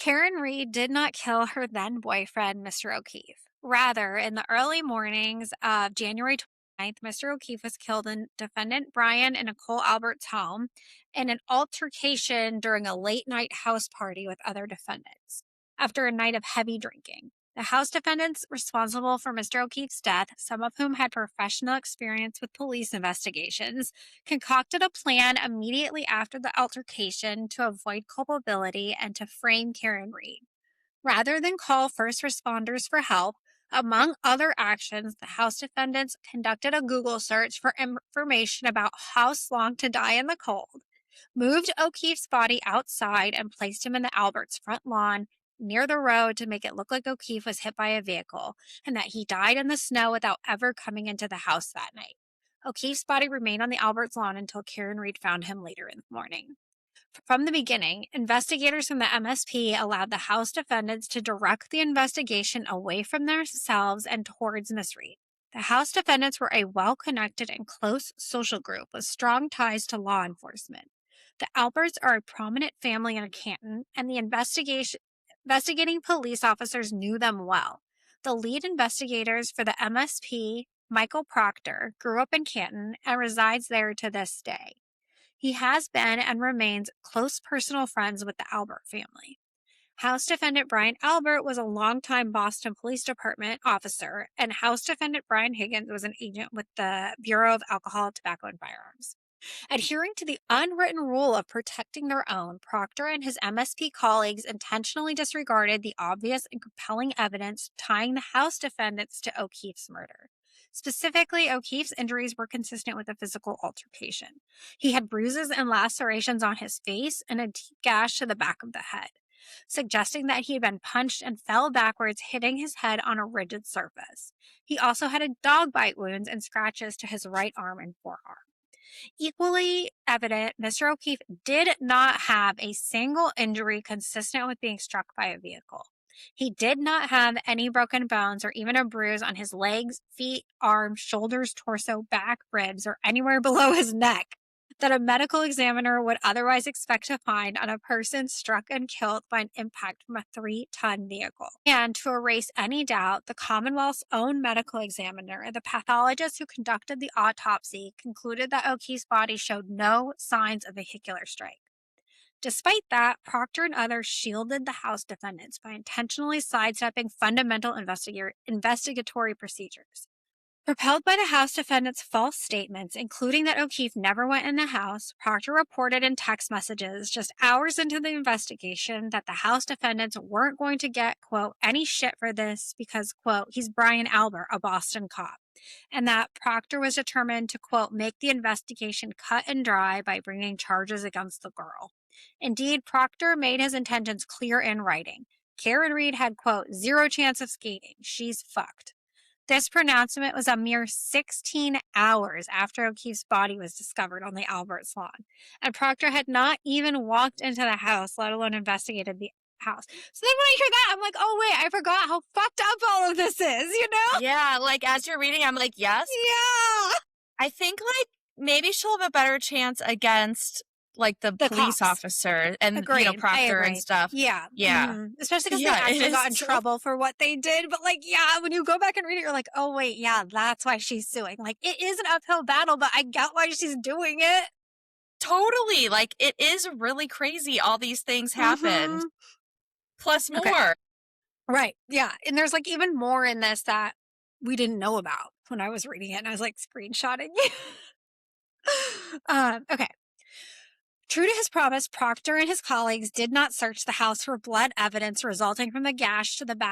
Karen Reed did not kill her then boyfriend, Mr. O'Keefe. Rather, in the early mornings of January 29th, Mr. O'Keefe was killed in defendant Brian and Nicole Albert's home in an altercation during a late night house party with other defendants after a night of heavy drinking. The House defendants responsible for Mr. O'Keefe's death, some of whom had professional experience with police investigations, concocted a plan immediately after the altercation to avoid culpability and to frame Karen Reed. Rather than call first responders for help, among other actions, the House defendants conducted a Google search for information about how long to die in the cold, moved O'Keefe's body outside, and placed him in the Alberts' front lawn near the road to make it look like O'Keefe was hit by a vehicle and that he died in the snow without ever coming into the house that night. O'Keefe's body remained on the Alberts lawn until Karen Reed found him later in the morning. From the beginning, investigators from the MSP allowed the House defendants to direct the investigation away from themselves and towards Miss Reed. The House defendants were a well connected and close social group with strong ties to law enforcement. The Alberts are a prominent family in Canton, and the investigating police officers knew them well. The lead investigators for the MSP, Michael Proctor, grew up in Canton and resides there to this day. He has been and remains close personal friends with the Albert family. House Defendant Brian Albert was a longtime Boston Police Department officer, and House Defendant Brian Higgins was an agent with the Bureau of Alcohol, Tobacco, and Firearms. Adhering to the unwritten rule of protecting their own, Proctor and his MSP colleagues intentionally disregarded the obvious and compelling evidence tying the House defendants to O'Keefe's murder. Specifically, O'Keefe's injuries were consistent with a physical altercation. He had bruises and lacerations on his face and a deep gash to the back of the head, suggesting that he had been punched and fell backwards, hitting his head on a rigid surface. He also had a dog bite wounds and scratches to his right arm and forearm. Equally evident, Mr. O'Keefe did not have a single injury consistent with being struck by a vehicle. He did not have any broken bones or even a bruise on his legs, feet, arms, shoulders, torso, back, ribs, or anywhere below his neck that a medical examiner would otherwise expect to find on a person struck and killed by an impact from a 3-ton vehicle. And to erase any doubt, the Commonwealth's own medical examiner, the pathologist who conducted the autopsy, concluded that O'Keefe's body showed no signs of vehicular strike. Despite that, Proctor and others shielded the House defendants by intentionally sidestepping fundamental investigatory procedures. Propelled by the House defendants' false statements, including that O'Keefe never went in the house, Proctor reported in text messages just hours into the investigation that the House defendants weren't going to get, quote, any shit for this because, quote, he's Brian Albert, a Boston cop, and that Proctor was determined to, quote, make the investigation cut and dry by bringing charges against the girl. Indeed, Proctor made his intentions clear in writing. Karen Reed had, quote, zero chance of skating. She's fucked. This pronouncement was a mere 16 hours after O'Keefe's body was discovered on the Alberts lawn, and Proctor had not even walked into the house, let alone investigated the house. So then when I hear that, I'm like, oh wait, I forgot how fucked up all of this is, you know? Yeah, like as you're reading, I'm like, yes. Yeah. I think like maybe she'll have a better chance against like the police cops. officer and Agreed. Proctor and stuff. Yeah. Yeah. Mm-hmm. Especially because Yeah, they it actually is got in so- trouble for what they did. But like, yeah, when you go back and read it, you're like, oh wait, yeah, that's why she's suing. Like, it is an uphill battle, but I get why she's doing it. Totally. Like it is really crazy. All these things happened. Mhm. Plus more. Okay. Right. Yeah. And there's like even more in this that we didn't know about when I was reading it, and I was like screenshotting you. Okay. True to his promise, Proctor and his colleagues did not search the house for blood evidence resulting from the gash to the back